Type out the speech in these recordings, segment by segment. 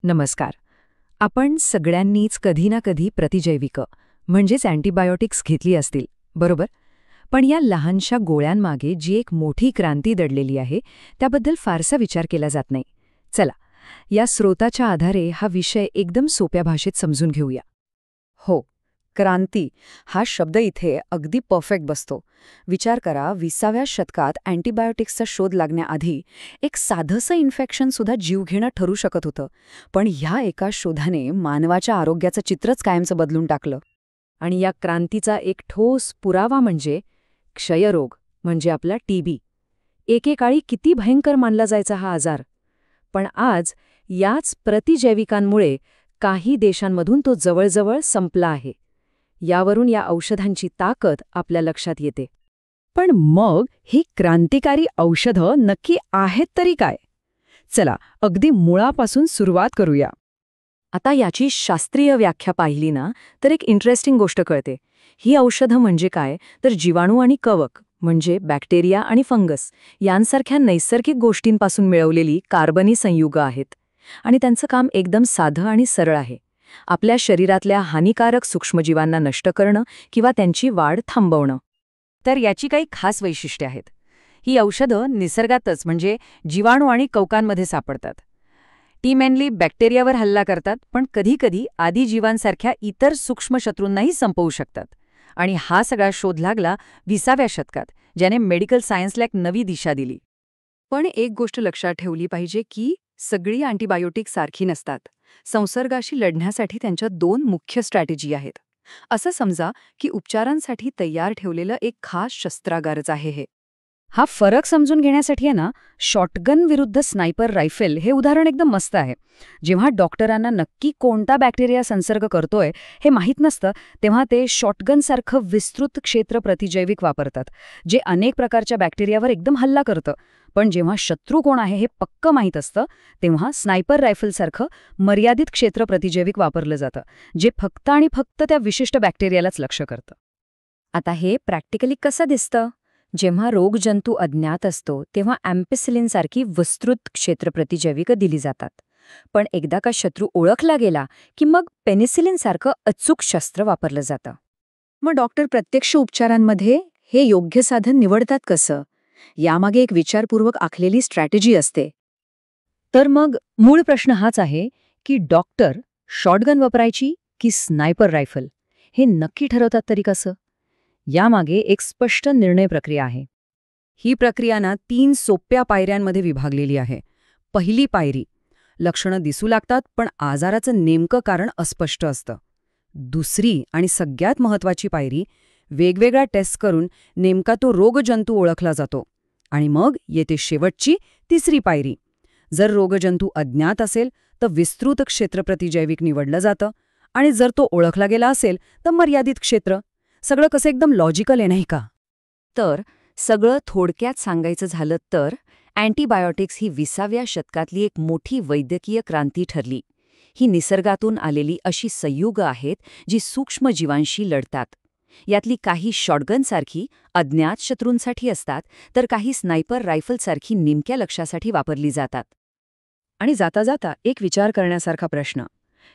नमस्कार. आपण सगळ्यांनीच कधी ना कधी प्रतिजैविकं म्हणजेच अँटीबायोटिक्स घेतली असतील, बरोबर? पण या लहानशा गोळ्यांमागे जी एक मोठी क्रांती दडलेली आहे त्याबद्दल फारसा विचार केला जात नाही. चला, या स्रोताच्या आधारे हा विषय एकदम सोप्या भाषेत समजून घेऊया. हो, क्रांती हा शब्द इथे अगदी परफेक्ट बसतो. विचार करा, 20व्या शतकात अँटीबायोटिक्सचा शोध लागण्याआधी एक साधंसं इन्फेक्शनसुद्धा जीव घेणं ठरू शकत होतं. पण ह्या एका शोधाने मानवाच्या आरोग्याचं चित्रच कायमचं बदलून टाकलं. आणि या क्रांतीचा एक ठोस पुरावा म्हणजे क्षयरोग, म्हणजे आपला टीबी. एकेकाळी किती भयंकर मानला जायचा हा आजार. पण आज याच प्रतिजैविकांमुळे काही देशांमधून तो जवळजवळ संपला आहे. यावरून या औषधांची ताकद आपल्या लक्षात येते. पण मग ही क्रांतिकारी औषधं नक्की आहेत तरी काय? चला, अगदी मुळापासून सुरुवात करूया. आता याची शास्त्रीय व्याख्या पाहिली ना तर एक इंटरेस्टिंग गोष्ट कळते. ही औषधं म्हणजे काय तर जीवाणू आणि कवक म्हणजे बॅक्टेरिया आणि फंगस यांसारख्या नैसर्गिक गोष्टींपासून मिळवलेली कार्बनी संयुग आहेत. आणि त्यांचं काम एकदम साधं आणि सरळ आहे. आपल्या शरीरातल्या हानिकारक सूक्ष्मजीवांना नष्ट करणं किंवा त्यांची वाढ थांबवणं. तर याची काही खास वैशिष्ट्ये आहेत. ही औषधं निसर्गातच म्हणजे जीवाणू आणि कवकांमध्ये सापडतात. ती मेनली बॅक्टेरियावर हल्ला करतात, पण कधीकधी आदिजीवांसारख्या इतर सूक्ष्म शत्रूंनाही संपवू शकतात. आणि हा सगळा शोध लागला 20व्या शतकात, ज्याने मेडिकल सायन्सला एक नवी दिशा दिली. पण एक गोष्ट लक्षात ठेवली पाहिजे की सगळी अँटीबायोटिक सारखी नसतात. संसर्गाशी लढण्यासाठी त्यांच्या 2 मुख्य स्ट्रॅटेजी आहेत. असं समजा की उपचारांसाठी तयार ठेवलेलं एक खास शस्त्रागारच आहे हे. हा फरक समजून घेण्यासाठी आहे ना, शॉटगन विरुद्ध स्नायपर रायफल हे उदाहरण एकदम मस्त आहे. जेव्हा डॉक्टरांना नक्की कोणता बॅक्टेरिया संसर्ग करतोय हे माहीत नसतं, तेव्हा ते शॉटगनसारखं विस्तृत क्षेत्र प्रतिजैविक वापरतात, जे अनेक प्रकारच्या बॅक्टेरियावर एकदम हल्ला करतं. पण जेव्हा शत्रू कोण आहे हे पक्क माहीत असतं, तेव्हा स्नायपर रायफलसारखं मर्यादित क्षेत्र प्रतिजैविक वापरलं जातं, जे फक्त आणि फक्त त्या विशिष्ट बॅक्टेरियालाच लक्ष्य करतं. आता हे प्रॅक्टिकली कसं दिसतं? जेव्हा रोगजंतू अज्ञात असतो तेव्हा अँपिसिलिनसारखी विस्तृत क्षेत्र प्रतिजैविकं दिली जातात. पण एकदा का शत्रू ओळखला गेला की मग पेनिसिलिनसारखं अचूक शस्त्र वापरलं जातं. मग डॉक्टर प्रत्यक्ष उपचारांमध्ये हे योग्य साधन निवडतात कसं? यामागे एक विचारपूर्वक आखलेली स्ट्रॅटेजी असते. तर मग मूळ प्रश्न हाच आहे की डॉक्टर शॉटगन वापरायची की स्नायपर रायफल हे नक्की ठरवतात तरी कसं? यामागे एक स्पष्ट निर्णय प्रक्रिया आहे. ही प्रक्रिया 3 सोप्या पायऱ्यांमध्ये विभागलेली आहे. पहिली पायरी, लक्षणं दिसू लागतात पण आजाराचं नेमकं कारण अस्पष्ट असतं. दुसरी आणि सगळ्यात महत्त्वाची पायरी, वेगवेगळ्या टेस्ट करून नेमका तो रोगजंतू ओळखला जातो. आणि मग येते शेवटची 3री पायरी. जर रोगजंतू अज्ञात असेल तर विस्तृत क्षेत्र प्रतिजैविक निवडलं जातं, आणि जर तो ओळखला गेला असेल तर मर्यादित क्षेत्र. सगळं कसं एकदम लॉजिकल आहे नाही का? तर सगळं थोडक्यात सांगायचं झालं तर अँटीबायोटिक्स ही 20व्या शतकातली एक मोठी वैद्यकीय क्रांती ठरली. ही निसर्गातून आलेली अशी संयुगं आहेत जी सूक्ष्म जीवांशी लढतात. यातली काही शॉटगनसारखी अज्ञात शत्रूंसाठी असतात, तर काही स्नायपर रायफलसारखी नेमक्या लक्ष्यासाठी वापरली जातात. आणि जाता जाता एक विचार करण्यासारखा प्रश्न,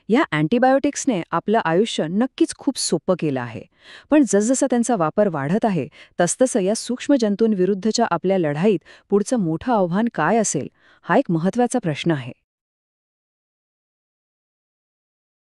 या अँटीबायोटिक्सने आपलं आयुष्य नक्कीच खूप सोपं केलं आहे. पण जसजसा त्यांचा वापर वाढत आहे तसतसं या सूक्ष्म जंतूंविरुद्धच्या आपल्या लढाईत पुढचं मोठं आव्हान काय असेल, हा एक महत्त्वाचा प्रश्न आहे.